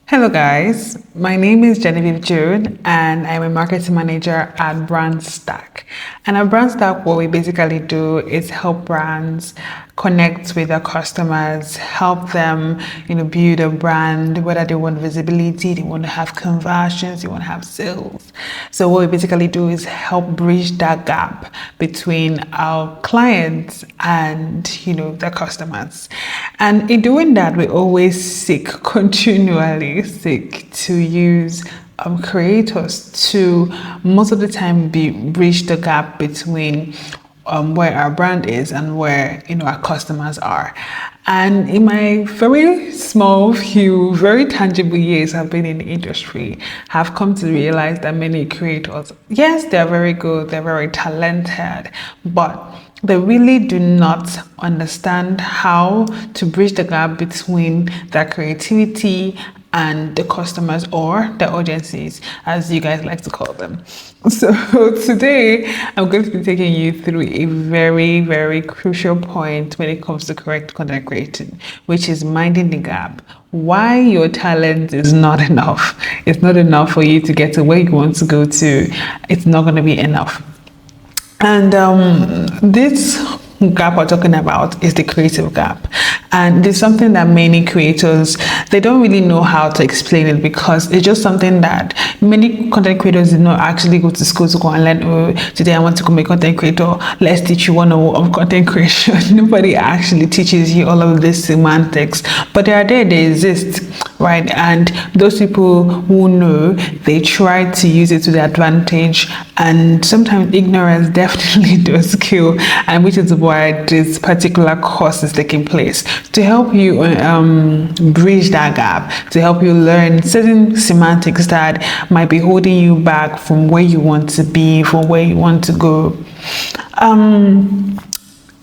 Hello guys, my name is Genevieve Jude and I'm a marketing manager at Brand Stack. And at Brand Stack, what we basically do is help brands connect with their customers, help them, build a brand, whether they want visibility, they want to have conversions, they want to have sales. So what we basically do is help bridge that gap between our clients and, their customers. And in doing that, we always continually seek to use creators to most of the time bridge the gap between where our brand is and where our customers are. And in my very small few very tangible years I've been in the industry, have come to realize that many creators, yes, they're very good, they're very talented, but they really do not understand how to bridge the gap between their creativity and the customers or the audiences, as you guys like to call them. So today, I'm going to be taking you through a very, very crucial point when it comes to correct content creating, which is minding the gap. Why your talent is not enough. It's not enough for you to get to where you want to go to. It's not going to be enough. And this gap we're talking about is the creative gap, and it's something that many creators, they don't really know how to explain it, because it's just something that many content creators did not actually go to school to go and learn. Oh, today I want to become a content creator, let's teach you 101 of content creation. Nobody actually teaches you all of this semantics, but they exist, right? And those people who know, they try to use it to their advantage, and sometimes ignorance definitely does kill, and which is why this particular course is taking place, to help you bridge that gap, to help you learn certain semantics that might be holding you back from where you want to be, from where you want to go.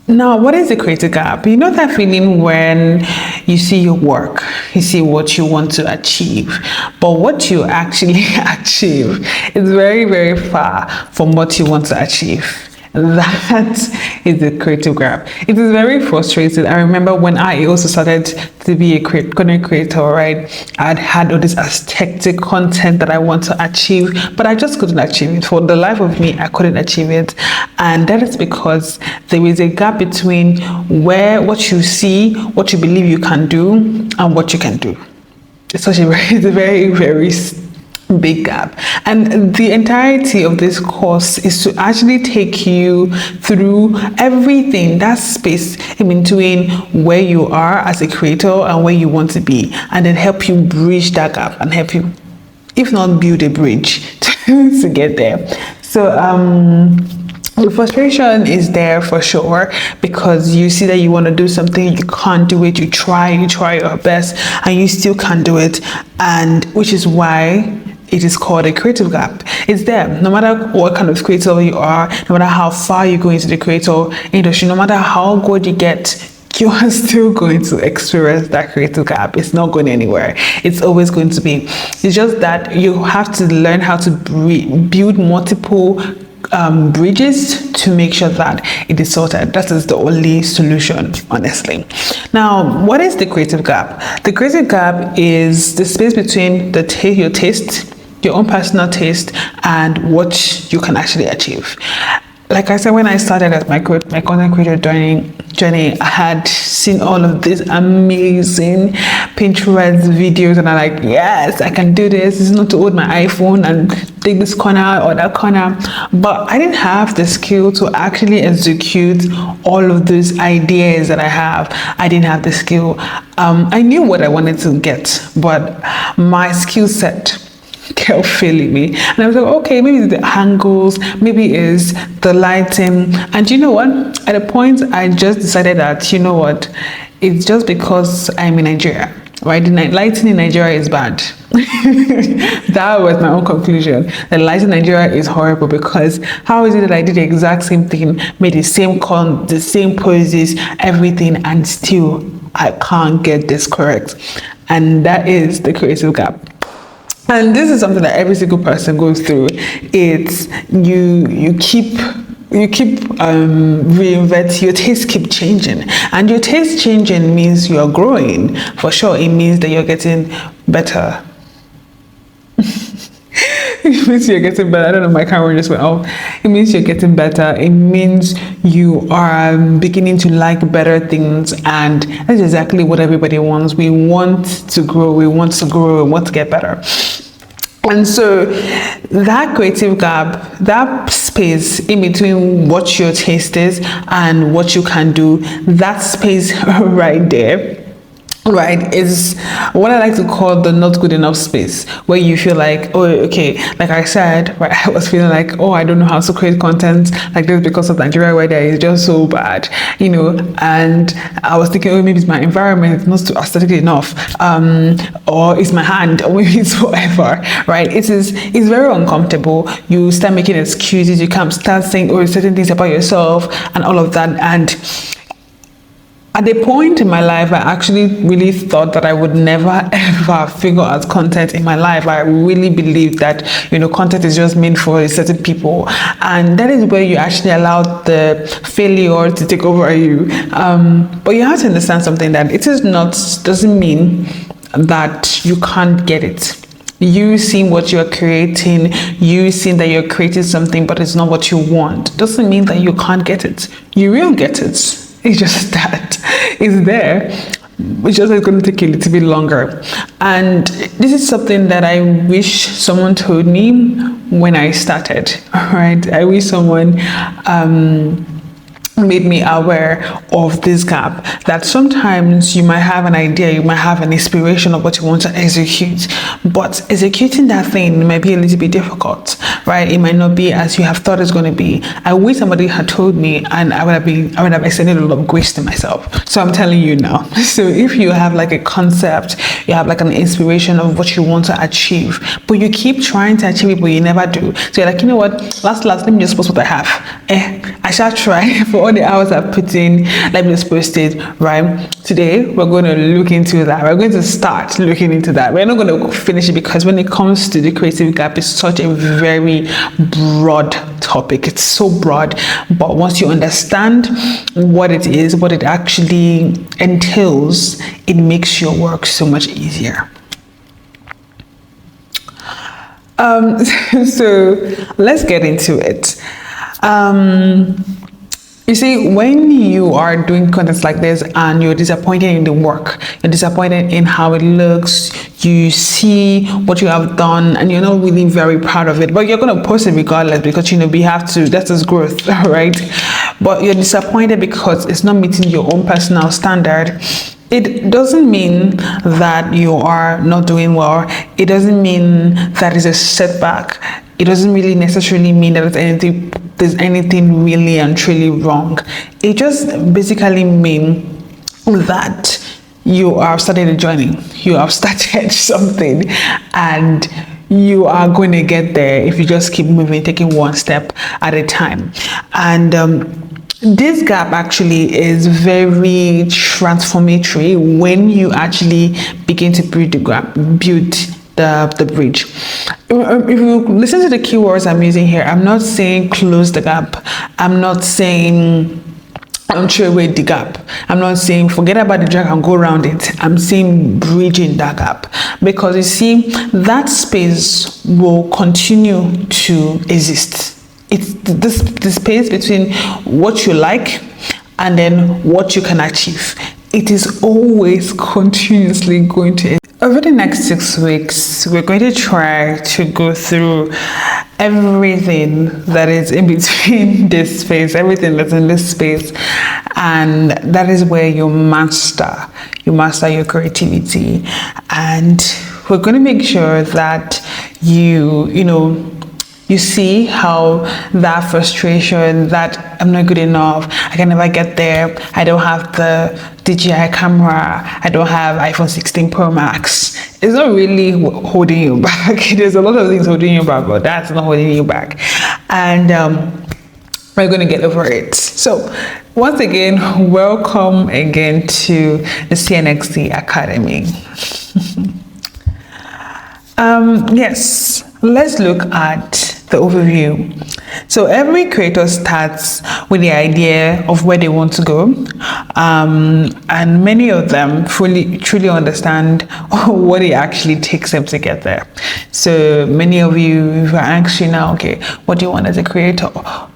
Now, what is the creative gap? You know that feeling when you see your work, you see what you want to achieve, but what you actually achieve is very, very far from what you want to achieve. That is the creative gap. It is very frustrating. I remember when I also started to be a content creator, right? I'd had all this aesthetic content that I want to achieve, but I just couldn't achieve it. For the life of me, I couldn't achieve it. And that is because there is a gap between what you see, what you believe you can do, and what you can do. It's a very, very big gap, and the entirety of this course is to actually take you through everything, that space in between where you are as a creator and where you want to be, and then help you bridge that gap and help you, if not build a bridge to get there. So the frustration is there for sure, because you see that you want to do something, you can't do it, you try your best, and you still can't do it, and which is why it is called a creative gap. It's there. No matter what kind of creator you are, no matter how far you go into the creator industry, no matter how good you get, you are still going to experience that creative gap. It's not going anywhere. It's always going to be. It's just that you have to learn how to build multiple bridges to make sure that it is sorted. That is the only solution, honestly. Now, what is the creative gap? The creative gap is the space between your taste, your own personal taste, and what you can actually achieve. Like I said, when I started as my content creator journey, I had seen all of these amazing Pinterest videos, and I'm like, yes, I can do this. It's not to hold my iPhone and take this corner or that corner. But I didn't have the skill to actually execute all of those ideas that I have. I didn't have the skill. I knew what I wanted to get, but my skill set kept failing me, and I was like, okay, maybe it's the angles, maybe it's the lighting. And you know what, at a point I just decided that, you know what, it's just because I'm in Nigeria, right? The lighting in Nigeria is bad. That was my own conclusion. The lighting in Nigeria is horrible, because how is it that I did the exact same thing, made the same the same poses, everything, and still I can't get this correct? And that is the creative gap. And this is something that every single person goes through. It's you keep reinvent, your taste keep changing, and your taste changing means you're growing. For sure, it means that you're getting better It means you're getting better. I don't know, my camera just went off. It means you're getting better. It means you are beginning to like better things, and that's exactly what everybody wants. We want to grow, we want to grow, we want to get better. And so that creative gap, that space in between what your taste is and what you can do, that space right there, right, is what I like to call the not good enough space, where you feel like, oh, okay, like I said, right, I was feeling like, oh, I don't know how to create content like this because of Nigeria weather is just so bad, you know. And I was thinking, oh, maybe it's my environment, it's not aesthetic enough, or it's my hand, or maybe it's whatever, right? It's very uncomfortable. You start making excuses, you can't start saying, oh, certain things about yourself and all of that. And at a point in my life, I actually really thought that I would never ever figure out content in my life. I really believed that, you know, content is just meant for certain people, and that is where you actually allow the failure to take over you. But you have to understand something, that it is not, doesn't mean that you can't get it. You seeing what you're creating, you seeing that you're creating something, but it's not what you want, doesn't mean that you can't get it. You will get it. It's just that it's there. It's just it's going to take a little bit longer. And this is something that I wish someone told me when I started. All right, I wish someone made me aware of this gap, that sometimes you might have an idea, you might have an inspiration of what you want to execute, but executing that thing might be a little bit difficult, right? It might not be as you have thought it's going to be. I wish somebody had told me, and I would have extended a lot of grace to myself. So I'm telling you now. So if you have like a concept, you have like an inspiration of what you want to achieve, but you keep trying to achieve it, but you never do. So you're like, you know what? Last, let me just post what I have. I shall try for all the hours I've put in. Let me just post it, right? Today we're going to look into that. We're going to start looking into that. We're not going to finish it, because when it comes to the creative gap, it's such a very broad topic. It's so broad, but once you understand what it is, what it actually entails, it makes your work so much easier. So let's get into it. You see, when you are doing content like this and you're disappointed in the work, you're disappointed in how it looks, you see what you have done and you're not really very proud of it, but you're going to post it regardless, because, you know, we have to, that's just growth, right? But you're disappointed because it's not meeting your own personal standard. It doesn't mean that you are not doing well. It doesn't mean that it's a setback. It doesn't really necessarily mean that there's anything really and truly wrong. It just basically means that you are starting a journey. You have started something, and you are going to get there if you just keep moving, taking one step at a time. And this gap actually is very transformatory when you actually begin to build the bridge. If you listen to the keywords I'm using here, I'm not saying close the gap. I'm not saying throw away the gap. I'm not saying forget about the drag and go around it. I'm saying bridging that gap, because you see, that space will continue to exist. It's the space between what you like and then what you can achieve. It is always continuously going to. Over the next 6 weeks, we're going to try to go through everything that is in between this space, everything that's in this space, and that is where you master your creativity. And we're going to make sure that you see how that frustration, that I'm not good enough, I can never get there, I don't have the DJI camera, I don't have iPhone 16 Pro Max. It's not really holding you back. There's a lot of things holding you back, but that's not holding you back. And we're going to get over it. So once again, welcome again to the CNXT Academy. Yes, let's look at the overview. So every creator starts with the idea of where they want to go, and many of them truly understand what it actually takes them to get there. So many of you, if I ask you now, okay, what do you want as a creator?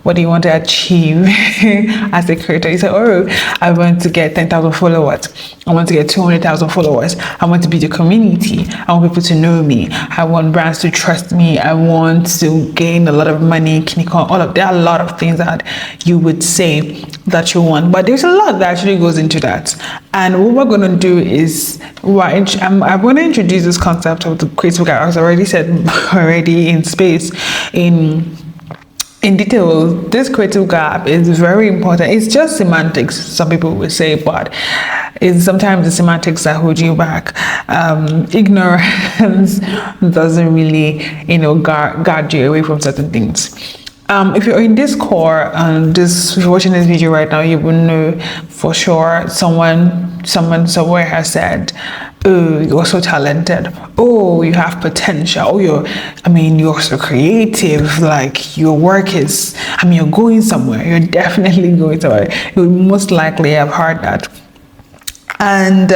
What do you want to achieve as a creator? You say, oh, I want to get 10,000 followers. I want to get 200,000 followers. I want to build a community. I want people to know me. I want brands to trust me. I want to gain a lot of money. There are a lot of things that you would say that you want, but there's a lot that actually goes into that. And what we're going to do is, I'm going to introduce this concept of the creative gap, as I already said in space, in detail. This creative gap is very important. It's just semantics, some people will say, but it's sometimes the semantics that hold you back. Ignorance doesn't really, guard you away from certain things. If you're in this core and if you're watching this video right now, you will know for sure someone somewhere has said, oh, you're so talented. Oh, you have potential. Oh, you're so creative. Like your work is, you're going somewhere. You're definitely going somewhere. You most likely have heard that. And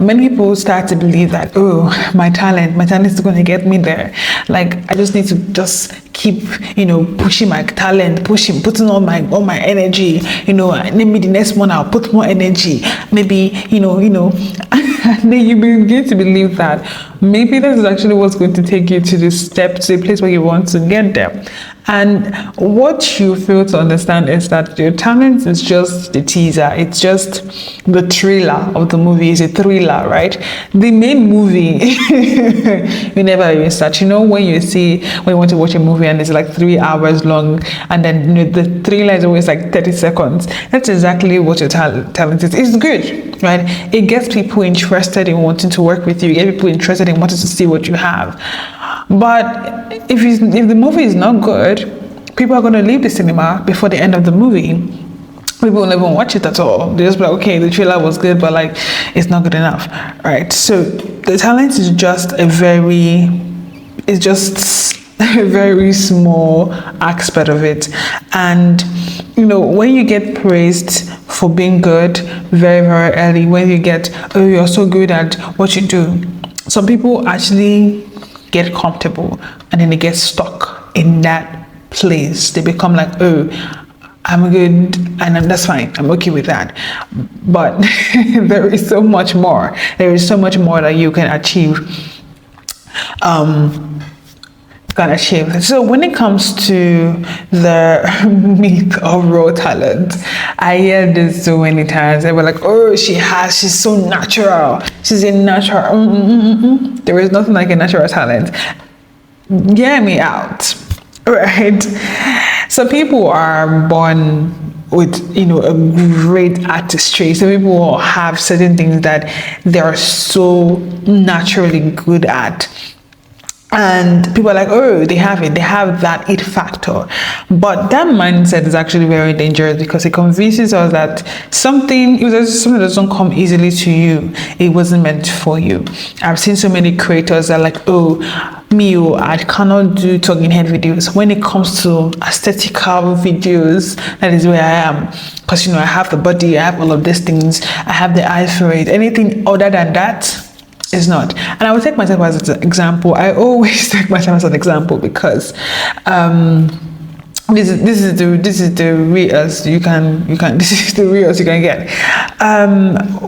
many people start to believe that, oh, my talent is going to get me there. Like, I just need to just keep, pushing my talent, putting all my energy, maybe the next one I'll put more energy. Maybe, and then you begin to believe that maybe this is actually what's going to take you to a place where you want to get there. And what you fail to understand is that your talent is just the teaser. It's just the trailer of the movie. It's a thriller, right? The main movie, you never even start. When you want to watch a movie and it's like 3 hours long, and then the thriller is always like 30 seconds. That's exactly what your talent is. It's good, right? It gets people interested in wanting to work with you. It gets people interested in wanting to see what you have. But if the movie is not good, people are going to leave the cinema before the end of the movie. People won't even watch it at all. They just be like, okay, the trailer was good, but like, it's not good enough, right? So the talent is just a very small aspect of it. And when you get praised for being good very, very early, when you get, oh, you're so good at what you do, some people actually get comfortable and then they get stuck in that place. They become like, oh, I'm good and that's fine. I'm okay with that. But there is so much more. There is so much more that you can achieve. So when it comes to the myth of raw talent, I hear this so many times. They were like, oh, she's so natural. She's a natural. There is nothing like a natural talent. Hear me out, right? Some people are born with, a great artistry. Some people have certain things that they are so naturally good at. And people are like, oh, they have that it factor. But that mindset is actually very dangerous because it convinces us that something that doesn't come easily to you, it wasn't meant for you. I've seen so many creators that are like, oh, I cannot do talking head videos. When it comes to aesthetical videos, that is where I am. Because, I have the body, I have all of these things, I have the eye for it. Anything other than that, it's not. And I would take myself as an example. I always take myself as an example because this is the realest you can this is the realest you can get.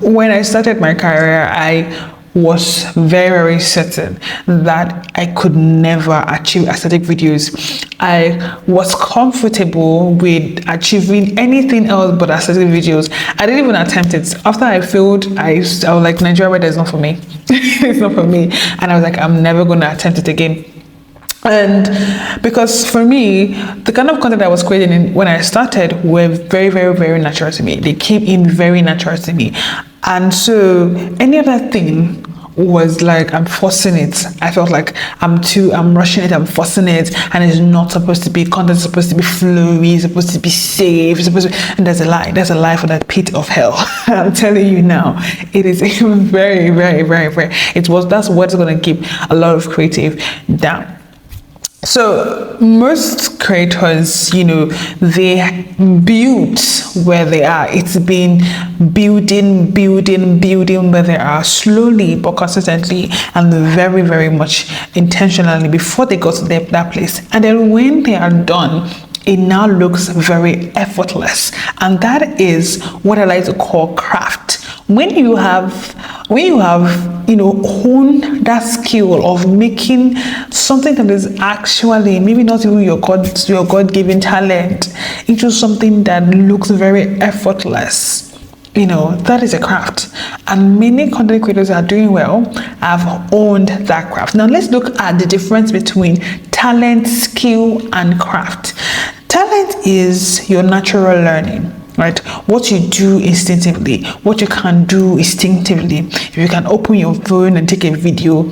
When I started my career, I was very, very certain that I could never achieve aesthetic videos. I was comfortable with achieving anything else but aesthetic videos. I didn't even attempt it. After I failed, I was like, Nigeria is not for me. It's not for me. And I was like, I'm never going to attempt it again. And because for me, the kind of content I was creating when I started were very, very, very natural to me. They came in very natural to me. And so any other thing was like, I'm forcing it. I felt like I'm rushing it, I'm forcing it, and it's not supposed to be, content is supposed to be flowy, it's supposed to be safe, and there's a lie for that pit of hell. I'm telling you now, it is very, very, very, very, that's what's going to keep a lot of creative down. So most creators, they built where they are. It's been building where they are, slowly but consistently, and very, very much intentionally before they got to that place. And then when they are done, it now looks very effortless. And that is what I like to call craft. When you have honed that skill of making something that is actually maybe not even your God-given talent into something that looks very effortless, that is a craft. And many content creators are doing well, have owned that craft. Now let's look at the difference between talent, skill, and craft. Talent is your natural learning, right? What you do instinctively, what you can do instinctively. If you can open your phone and take a video,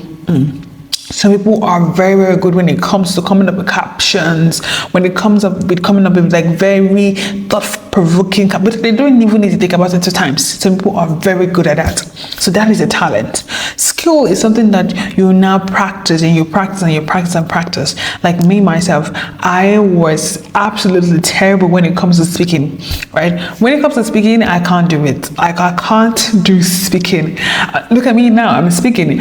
some people are very, very good when it comes to coming up with captions, when it comes up with coming up with like very thought-provoking, but they don't even need to think about it 2 times. Some people are very good at that. So that is a talent. Skill is something that you now practice, and you practice and you practice and practice. Like me, myself, I was absolutely terrible when it comes to speaking, right? When it comes to speaking, I can't do it. I can't do speaking. Look at me now, I'm speaking.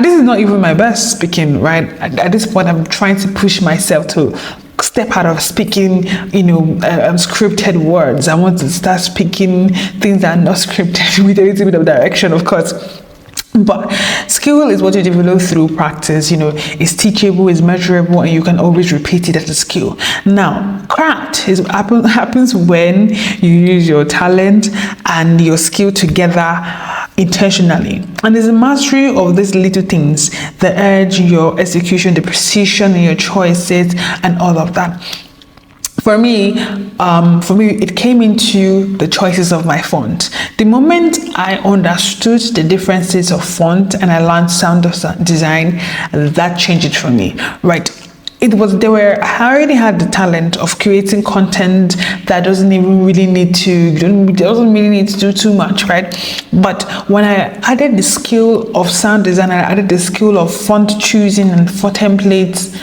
This is not even my best speaking, right? At this point, I'm trying to push myself to step out of speaking, scripted words. I want to start speaking things that are not scripted with a little bit of direction, of course. But skill is what you develop through practice. It's teachable, it's measurable, and you can always repeat it as a skill. Now, craft happens when you use your talent and your skill together intentionally. And it's a mastery of these little things: the edge, your execution, the precision in your choices, and all of that. For me, it came into the choices of my font. The moment I understood the differences of font and I learned sound design, that changed it for me, right? I already had the talent of creating content that doesn't really need to do too much, right? But when I added the skill of sound design, I added the skill of font choosing and for templates,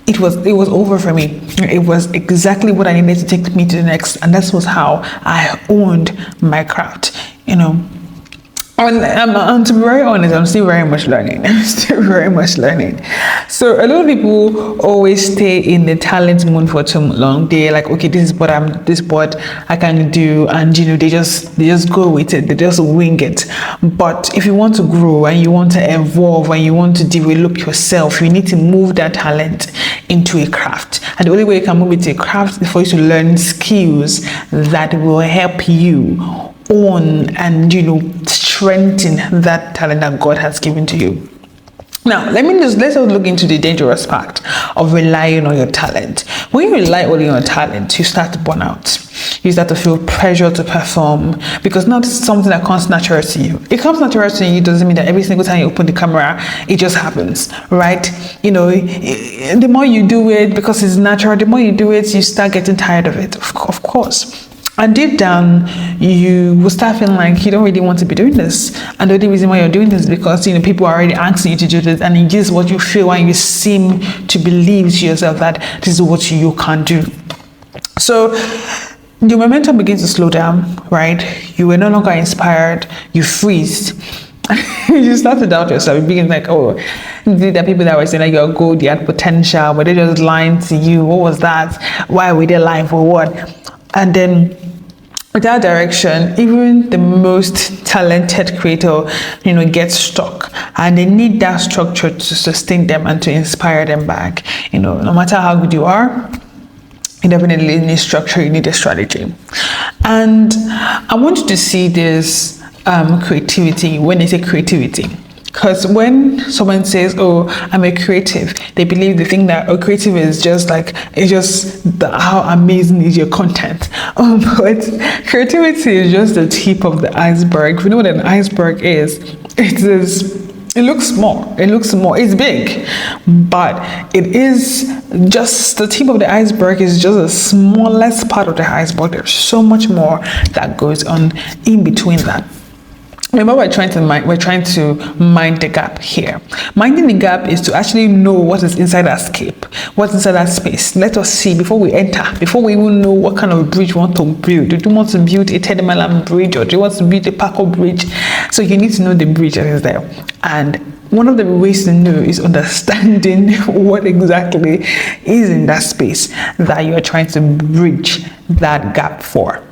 it was over for me. It was exactly what I needed to take me to the next, and that was how I owned my craft. And to be very honest, I'm still very much learning. So a lot of people always stay in the talent mode for too long. They're like, okay, this is what I can do, and they just go with it. They just wing it. But if you want to grow and you want to evolve and you want to develop yourself, you need to move that talent into a craft. And the only way you can move it to a craft is for you to learn skills that will help you own and strengthen that talent that God has given to you. Now, let's look into the dangerous part of relying on your talent. When you rely only on your talent, you start to burn out. You start to feel pressure to perform, because now this is something that comes natural to you. It comes natural to you doesn't mean that every single time you open the camera, it just happens, right? The more you do it, because it's natural, the more you do it, you start getting tired of it, of course. And deep down, you will start feeling like you don't really want to be doing this. And the only reason why you're doing this is because people are already asking you to do this, and it is what you feel, and you seem to believe to yourself that this is what you can do. So your momentum begins to slow down, right? You are no longer inspired. You freeze. You start to doubt yourself. You begin like, oh, there are people that were saying like you're good, you had potential, but they just lying to you. What was that? Why were they lying for what? And then without direction, even the most talented creator, gets stuck, and they need that structure to sustain them and to inspire them back. No matter how good you are, you definitely need structure, you need a strategy. And I want you to see this creativity when they say creativity. Because when someone says, oh, I'm a creative, they believe they think that creative is just like, how amazing is your content. But creativity is just the tip of the iceberg. If you know what an iceberg is, it looks small. It's big, but it is just the tip of the iceberg. Is just the smallest part of the iceberg. There's so much more that goes on in between that. remember, we're trying to mind the gap here. Minding the gap is to actually know what is inside that scape, what's inside that space. Let us see before we enter, before we even know what kind of bridge we want to build. Do you want to build a 10 mile bridge, or do you want to build a Paco bridge? So you need to know the bridge that is there. And one of the ways to know is understanding what exactly is in that space that you are trying to bridge that gap for.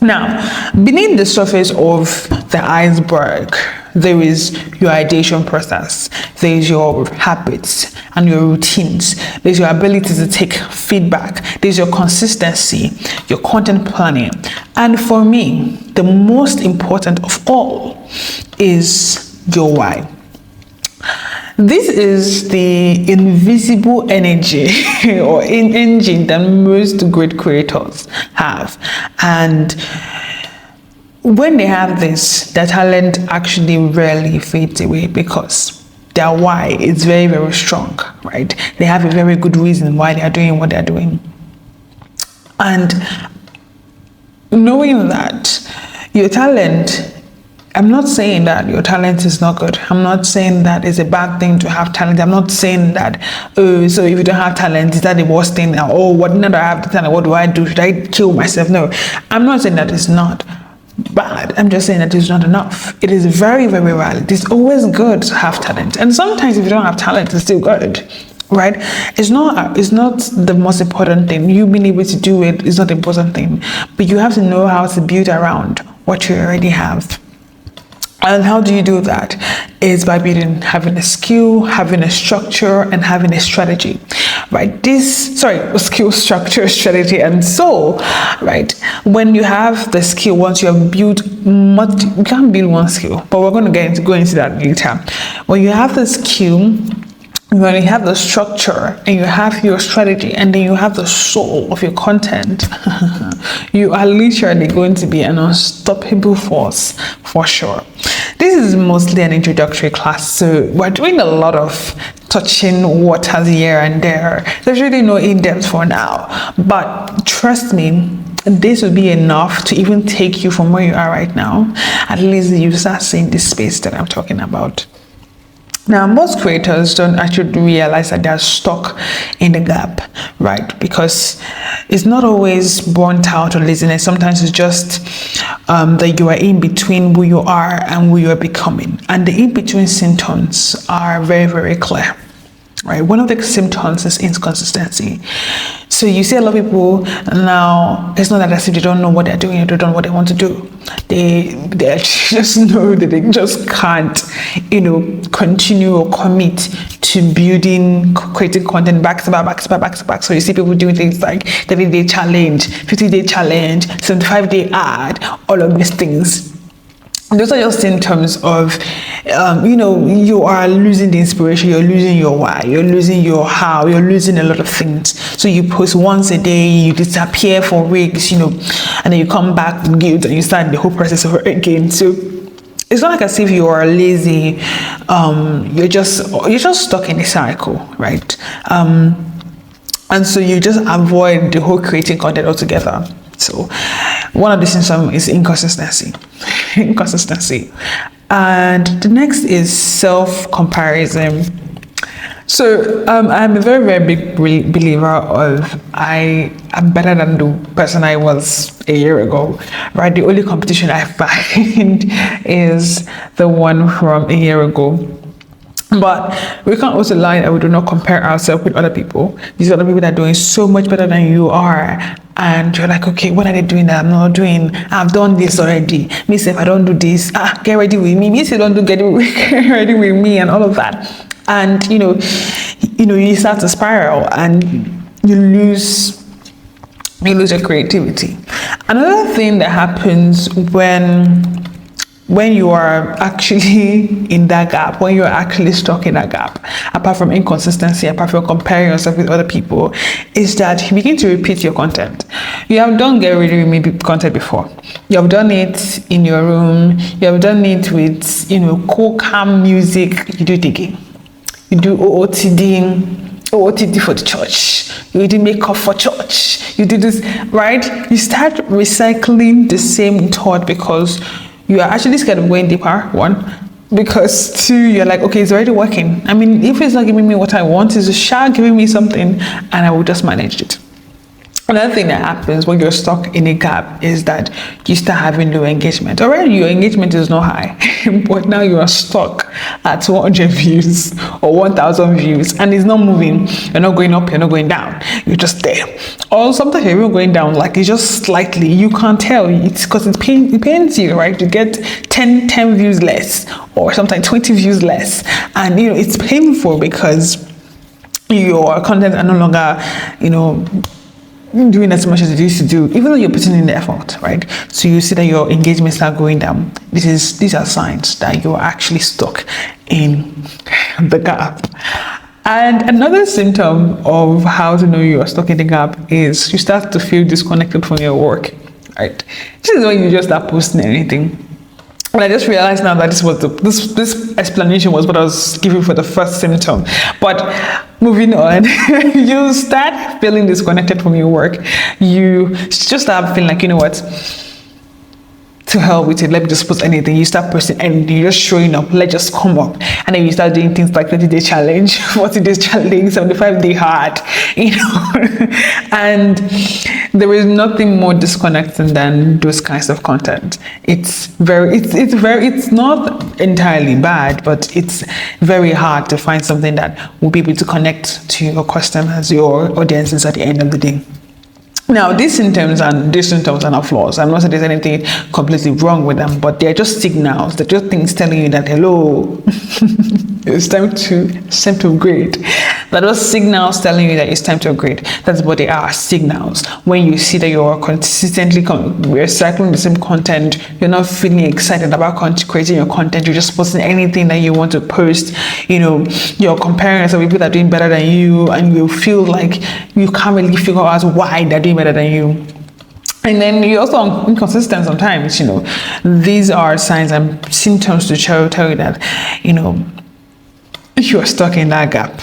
Now, beneath the surface of the iceberg, there is your ideation process, there is your habits and your routines, there's your ability to take feedback, there's your consistency, your content planning, and for me, the most important of all is your why. This is the invisible energy or engine that most great creators have. And when they have this, their talent actually rarely fades away because their why is very, very strong, right? They have a very good reason why they are doing what they're doing. And knowing that your talent, I'm not saying that your talent is not good. I'm not saying that it's a bad thing to have talent. I'm not saying that, oh, so if you don't have talent, is that the worst thing? Oh, what, now that I have the talent, what do I do? Should I kill myself? No, I'm not saying that it's not bad. I'm just saying that it's not enough. It is very, very rare. It is always good to have talent. And sometimes if you don't have talent, it's still good. Right? It's not the most important thing. You being able to do it is not the important thing. But you have to know how to build around what you already have. And how do you do that? Is by having a skill, having a structure, and having a strategy, right? Skill, structure, strategy, and soul, right? When you have the skill, once you have built you can't build one skill, but we're going to go into that later. When you have the skill, when you have the structure and you have your strategy and then you have the soul of your content, you are literally going to be an unstoppable force for sure. This is mostly an introductory class, so we're doing a lot of touching waters here and there. There's really no in-depth for now, but trust me, this will be enough to even take you from where you are right now. At least you start seeing this space that I'm talking about. Now, most creators don't actually realize that they're stuck in the gap, right? Because it's not always burnt out or laziness. Sometimes it's just that you are in between who you are and who you are becoming. And the in-between symptoms are very, very clear, right? One of the symptoms is inconsistency. So you see a lot of people now, it's not that as if they don't know what they're doing, or they don't know what they want to do. They just know that they just can't, continue or commit to creating content back to back. So you see people doing things like 30-day challenge, 50-day challenge, 75-day ad, all of these things. Those are just symptoms of, you are losing the inspiration, you're losing your why, you're losing your how, you're losing a lot of things. So you post once a day, you disappear for weeks, and then you come back with guilt and you start the whole process over again. So it's not like as if you are lazy, you're just stuck in a cycle, right? And so you just avoid the whole creating content altogether. So one of the symptoms is inconsistency. And the next is self-comparison. So I'm a very, very big believer of I am better than the person I was a year ago, right? The only competition I find is the one from a year ago. But we can't also lie that we do not compare ourselves with other people. These other people that are doing so much better than you are. And you're like, okay, what are they doing that I'm not doing? I've done this already. Me say if I don't do this, get ready with me. Me say don't do get ready with me and all of that. And you start to spiral and you lose your creativity. Another thing that happens when you are actually in that gap, when you're actually stuck in that gap, apart from inconsistency, apart from comparing yourself with other people, is that you begin to repeat your content. You have done get ready with me content before. You have done it in your room. You have done it with, cool, calm music. You do digging. You do OOTD for the church. You do makeup for church. You do this, right? You start recycling the same thought because You are actually scared of going deeper, one, because two, you're like, okay, it's already working. I mean, if it's not giving me what I want, it's just giving me something, and I will just manage it. Another thing that happens when you're stuck in a gap is that you start having low engagement. Already your engagement is not high, but now you are stuck at 200 views or 1,000 views and it's not moving. You're not going up, you're not going down. You're just there. Or sometimes you're even going down, like it's just slightly. You can't tell. It's because it pains you, right? You get 10 views less or sometimes 20 views less. And, it's painful because your content are no longer, doing as much as it used to do, even though you're putting in the effort, right? So you see that your engagement start going down. These are signs that you're actually stuck in the gap. And another symptom of how to know you are stuck in the gap is you start to feel disconnected from your work, right? This is when you just start posting anything. And I just realized now that this explanation was what I was giving for the first symptom. But moving on, you start feeling disconnected from your work. You just start feeling like, you know what? To hell with it, let me just post anything. You start posting anything, you're just showing up, let's just come up. And then you start doing things like 30-day challenge, 40-day challenge, 75-day hard, And there is nothing more disconnecting than those kinds of content. It's not entirely bad, but it's very hard to find something that will be able to connect to your customers, your audiences at the end of the day. Now, these symptoms are not flaws. I'm not saying there's anything completely wrong with them, but they're just signals. They're just things telling you that, hello, it's time to upgrade. They're just signals telling you that it's time to upgrade. That's what they are, signals. When you see that you're consistently recycling the same content, you're not feeling excited about creating your content, you're just posting anything that you want to post, you're comparing yourself with people that are doing better than you, and you feel like you can't really figure out why they're doing better than you. And then you're also inconsistent sometimes, These are signs and symptoms to tell you that, you're stuck in that gap.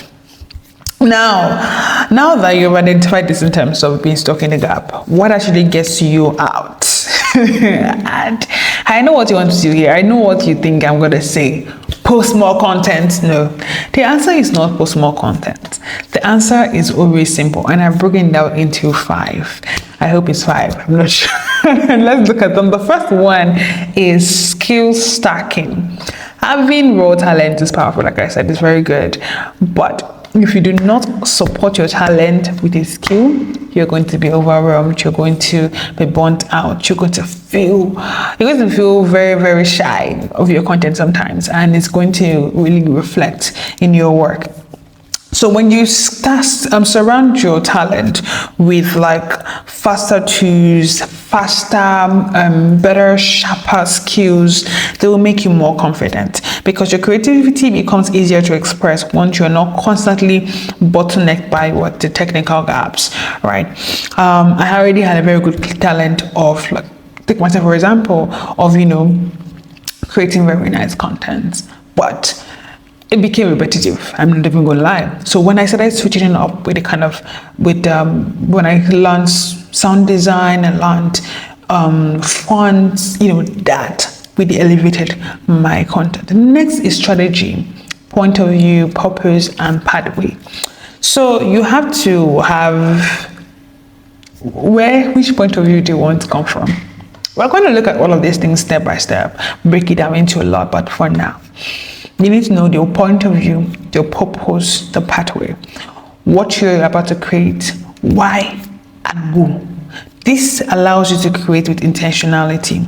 Now that you've identified the symptoms of being stuck in the gap, what actually gets you out? And I know what you want to do here. I know what you think I'm going to say. Post more content. No, the answer is not post more content. The answer is always simple, and I've broken it down into 5. I hope it's 5. I'm not sure. Let's look at them. The first one is skill stacking. Having raw talent is powerful, like I said, it's very good. But if you do not support your talent with a skill, you're going to be overwhelmed, you're going to be burnt out, you're going to feel very, very shy of your content sometimes, and it's going to really reflect in your work. So when you start surround your talent with like faster tools, better, sharper skills, they will make you more confident, because your creativity becomes easier to express once you're not constantly bottlenecked by the technical gaps, right? I already had a very good talent of, like, take myself for example, of creating very nice content, but it became repetitive. I'm not even going to lie. So when I started switching it up with when I learned sound design and learned fonts, that really elevated my content. The next is strategy, point of view, purpose, and pathway. So you have to have which point of view do you want to come from? We're going to look at all of these things step by step, break it down into a lot, but for now, you need to know your point of view, your purpose, the pathway, what you're about to create, why, and who. This allows you to create with intentionality,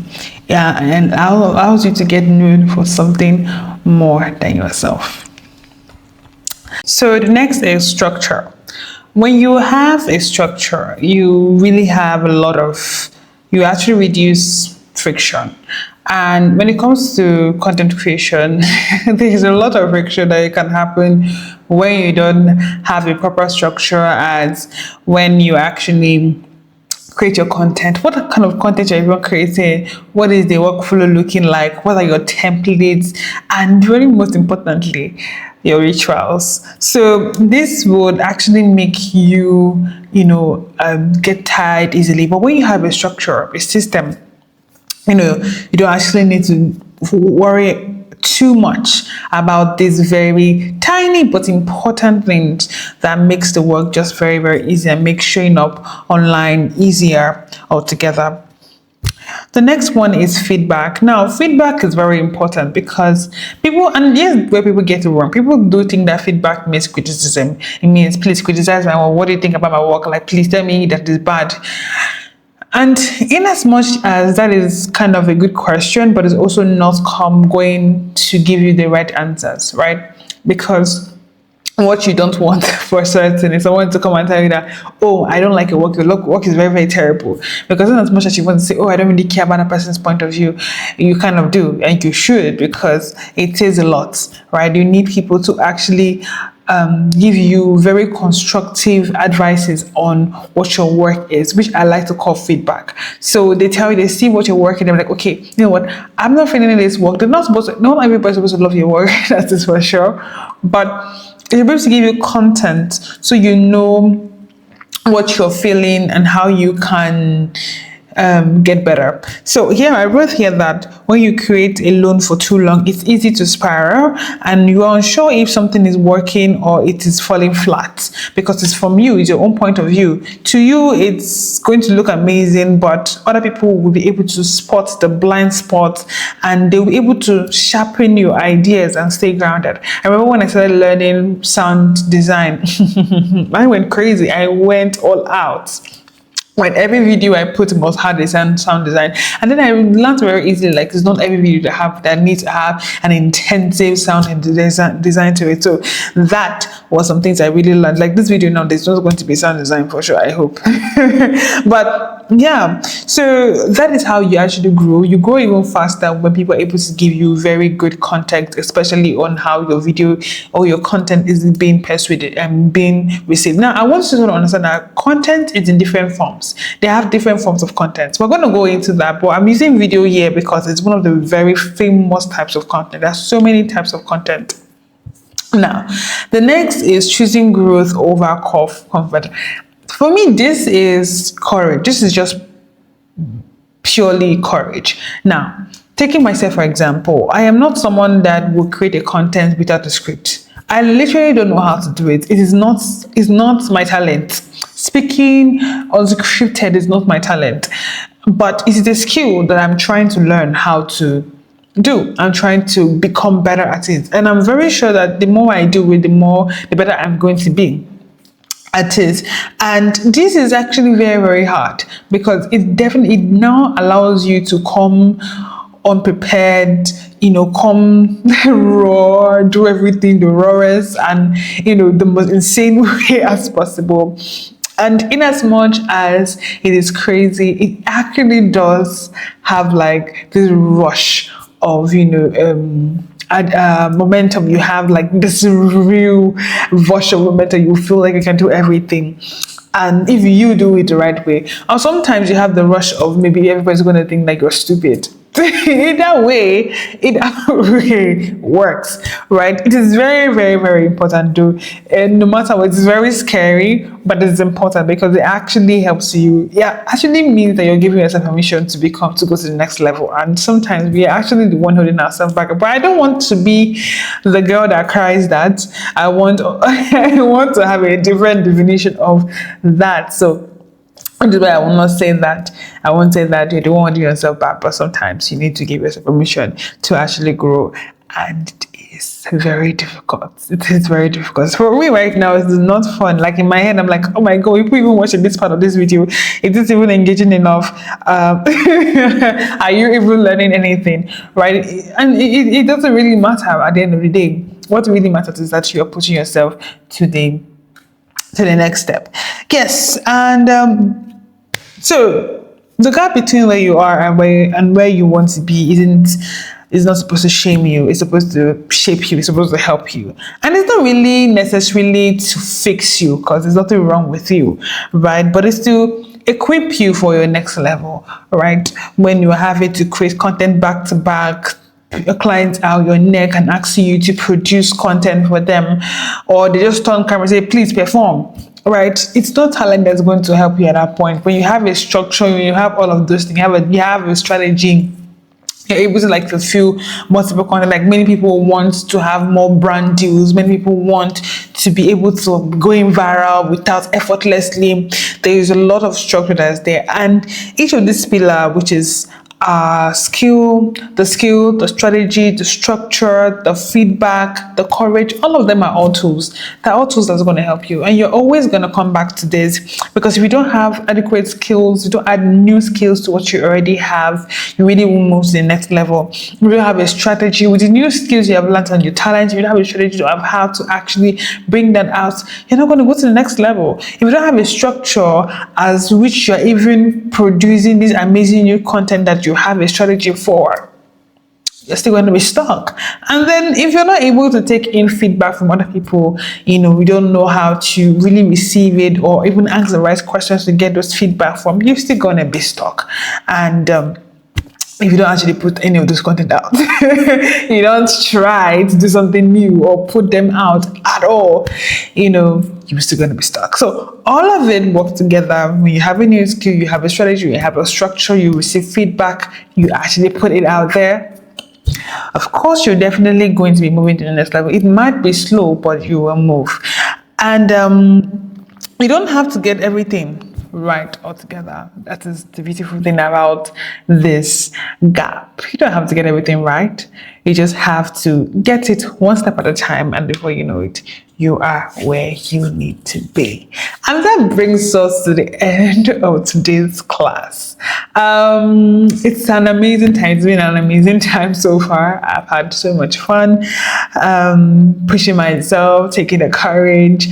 and allows you to get known for something more than yourself. So the next is structure. When you have a structure, you really have you actually reduce friction. And when it comes to content creation, there's a lot of friction that can happen when you don't have a proper structure, as when you actually create your content. What kind of content are you creating? What is the workflow looking like? What are your templates? And very most importantly, your rituals. So this would actually make you, get tired easily. But when you have a structure, a system, You don't actually need to worry too much about these very tiny but important things that makes the work just very, very easy and makes showing up online easier altogether. The next one is feedback. Now, feedback is very important because people, and here's where people get it wrong. People do think that feedback means criticism. It means, please criticize my work. What do you think about my work? Like, please tell me that is bad. And in as much as that is kind of a good question, but it's also not going to give you the right answers, right? Because what you don't want for certain is someone to come and tell you that, oh, I don't like your work. Your work is very, very terrible. Because in as much as you want to say, oh, I don't really care about a person's point of view, you kind of do, and you should, because it is a lot, right? You need people to actually give you very constructive advices on what your work is, which I like to call feedback. So they tell you, they see what you're working, they're like, okay, you know what, I'm not feeling this work. They're not supposed to, not everybody's supposed to love your work, that is for sure. But they're able to give you content so you know what you're feeling and how you can get better. So here I wrote here that when you create a loan for too long, it's easy to spiral and you are unsure if something is working or it is falling flat, because it's from you, it's your own point of view. To you, it's going to look amazing, but other people will be able to spot the blind spots and they'll be able to sharpen your ideas and stay grounded. I remember when I started learning sound design, I went crazy. I went all out. When every video I put must have a sound design, and then I learned very easily, like, it's not every video that needs to have an intensive sound and design to it. So that was some things I really learned. Like this video now, there's not going to be sound design for sure, I hope. But yeah, so that is how you actually grow. You grow even faster when people are able to give you very good context, especially on how your video or your content is being persuaded and being received. Now, I want you to understand that content is in different forms. They have different forms of content. We're going to go into that, but I'm using video here because it's one of the very famous types of content. There's so many types of content. Now, the next is choosing growth over comfort. For me, this is courage. This is just purely courage. Now, taking myself for example, I am not someone that will create a content without a script. I literally don't know how to do it. It's not my talent. Speaking unscripted is not my talent, but it's a skill that I'm trying to learn how to do. I'm trying to become better at it. And I'm very sure that the more I do it, the better I'm going to be at it. And this is actually very, very hard because it now allows you to come unprepared, come raw, do everything the rawest and, the most insane way as possible. And in as much as it is crazy, it actually does have like this rush of, momentum. You have like this real rush of momentum. You feel like you can do everything. And if you do it the right way, or sometimes you have the rush of maybe everybody's going to think like you're stupid. Either way, it works, right? It is very, very, very important though. And no matter what, it's very scary, but it's important because it actually helps you. Yeah, actually means that you're giving yourself permission to go to the next level. And sometimes we are actually the one holding ourselves back. But I don't want to be the girl that cries that. I want to have a different definition of that. So which is why I will not say that. I won't say that you don't want to do yourself bad, but sometimes you need to give yourself permission to actually grow. And it is very difficult. It is very difficult. For me right now, it's not fun. Like in my head, I'm like, oh my God, people even watching this part of this video. Is this even engaging enough? Are you even learning anything? Right? And it doesn't really matter at the end of the day. What really matters is that you're pushing yourself to the next step. Yes, and so the gap between where you are and where you want to be is not supposed to shame you. It's supposed to shape you. It's supposed to help you. And it's not really necessarily to fix you because there's nothing wrong with you, right? But it's to equip you for your next level, right? When you're having to create content back to back, your clients out your neck and ask you to produce content for them, or they just turn camera and say, please perform. right? It's not talent that's going to help you at that point. When you have a structure, when you have all of those things, you have a strategy, you're able to like fulfill multiple content. Like many people want to have more brand deals, many people want to be able to going viral without effortlessly. There is a lot of structure that's there, and each of these pillar, which is skill, the strategy, the structure, the feedback, the courage, all of them are all tools. They're all tools that's going to help you. And you're always going to come back to this, because if you don't have adequate skills, you don't add new skills to what you already have, you really won't move to the next level. If you don't have a strategy with the new skills you have learned on your talent, you don't have a strategy to have how to actually bring that out, you're not going to go to the next level. If you don't have a structure as which you're even producing this amazing new content that you have a strategy for, you're still going to be stuck. And then if you're not able to take in feedback from other people, you don't know how to really receive it or even ask the right questions to get those feedback from, you're still going to be stuck. And if you don't actually put any of this content out, you don't try to do something new or put them out at all, you're still going to be stuck. So all of it works together. When you have a new skill, you have a strategy, you have a structure, you receive feedback, you actually put it out there. Of course, you're definitely going to be moving to the next level. It might be slow, but you will move. And you don't have to get everything right altogether. That is the beautiful thing about this gap. You don't have to get everything right. You just have to get it one step at a time, and before you know it, you are where you need to be. And that brings us to the end of today's class. It's an amazing time. It's been an amazing time so far. I've had so much fun, pushing myself, taking the courage,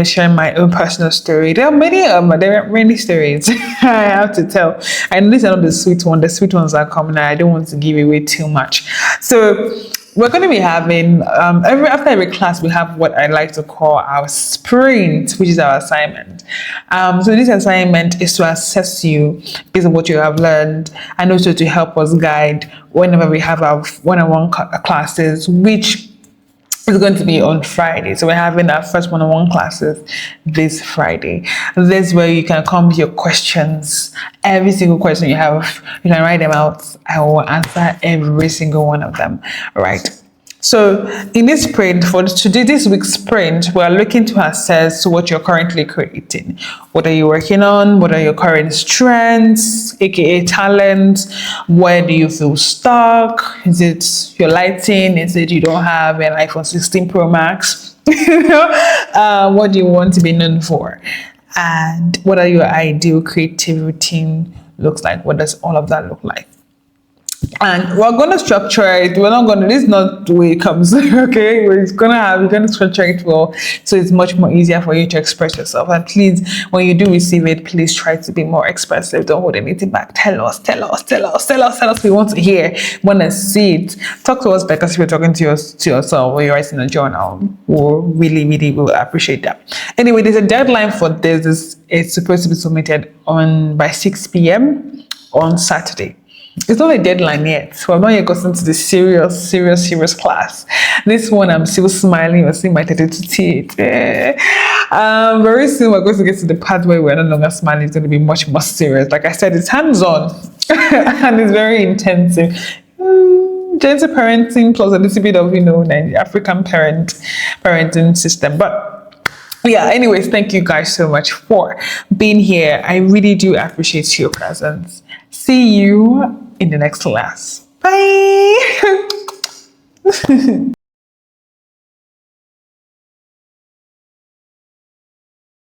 sharing my own personal story. There are many stories I have to tell. I know these are not the sweet ones. The sweet ones are coming. I don't want to give away too much. So we're going to be having, after every class, we have what I like to call our sprint, which is our assignment. So this assignment is to assess you based on what you have learned, and also to help us guide whenever we have our one-on-one classes, which is going to be on Friday. So we're having our first one-on-one classes this Friday. This is where you can come with your questions. Every single question you have, you can write them out. I will answer every single one of them. Right. So in this sprint, for today, this week's sprint, we're looking to assess what you're currently creating. What are you working on? What are your current strengths, aka talents? Where do you feel stuck? Is it your lighting? Is it you don't have an iPhone 16 Pro Max? What do you want to be known for? And what are your ideal creative routine looks like? What does all of that look like? And we're going to structure it. We're not going to, this is not the way it comes, okay? We're going to structure it well, so it's much more easier for you to express yourself. And please, when you do receive it, please try to be more expressive. Don't hold anything back. Tell us. We want to hear, want to see it. Talk to us like as if you're talking to yourself or you're writing a journal. We'll really will appreciate that. Anyway, there's a deadline for this. It's supposed to be submitted by 6 p.m. on Saturday. It's not a deadline yet, so I've not yet gotten to the serious class. This one, I'm still smiling. You're seeing my 32 teeth. Very soon, we're going to get to the part where we're no longer smiling. It's going to be much more serious. Like I said, it's hands-on and it's very intensive. Gentle parenting plus a little bit of, the African parenting system. But yeah, anyways, thank you guys so much for being here. I really do appreciate your presence. See you in the next class. Bye.